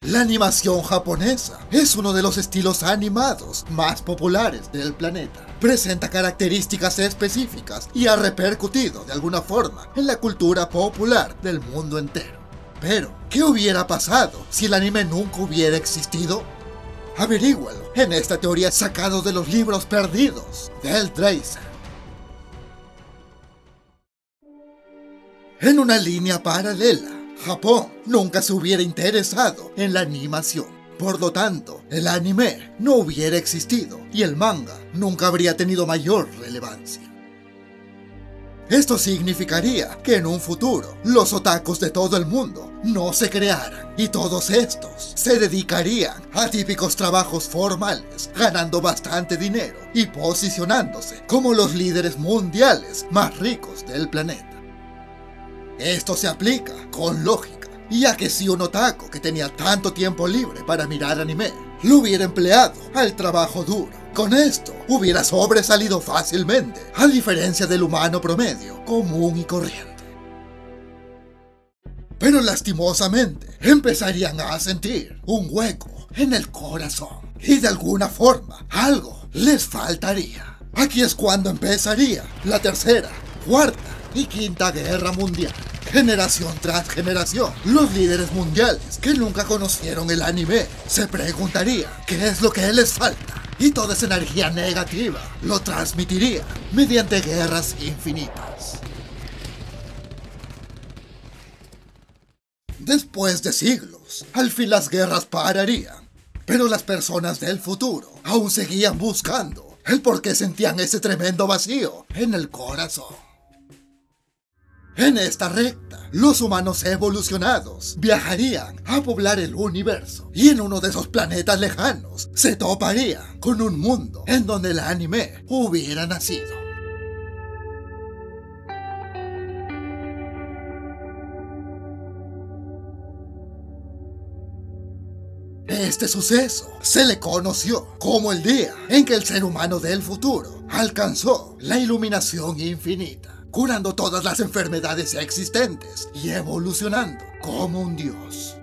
La animación japonesa es uno de los estilos animados más populares del planeta. Presenta características específicas y ha repercutido de alguna forma en la cultura popular del mundo entero. Pero, ¿qué hubiera pasado si el anime nunca hubiera existido? Averígualo en esta teoría sacado de los libros perdidos del Drazer. En una línea paralela, Japón nunca se hubiera interesado en la animación. Por lo tanto, el anime no hubiera existido y el manga nunca habría tenido mayor relevancia. Esto significaría que en un futuro, los otakus de todo el mundo no se crearan y todos estos se dedicarían a típicos trabajos formales, ganando bastante dinero y posicionándose como los líderes mundiales más ricos del planeta. Esto se aplica con lógica, ya que si un otaku que tenía tanto tiempo libre para mirar anime lo hubiera empleado al trabajo duro, con esto hubiera sobresalido fácilmente, a diferencia del humano promedio, común y corriente. Pero lastimosamente, empezarían a sentir un hueco en el corazón, y de alguna forma, algo les faltaría. Aquí es cuando empezaría la tercera, cuarta y quinta guerra mundial. Generación tras generación, los líderes mundiales que nunca conocieron el anime se preguntarían qué es lo que les falta, y toda esa energía negativa lo transmitiría mediante guerras infinitas. Después de siglos, al fin las guerras pararían, pero las personas del futuro aún seguían buscando el por qué sentían ese tremendo vacío en el corazón. En esta recta, los humanos evolucionados viajarían a poblar el universo, y en uno de esos planetas lejanos se toparían con un mundo en donde el anime hubiera nacido. Este suceso se le conoció como el día en que el ser humano del futuro alcanzó la iluminación infinita, curando todas las enfermedades existentes y evolucionando como un dios.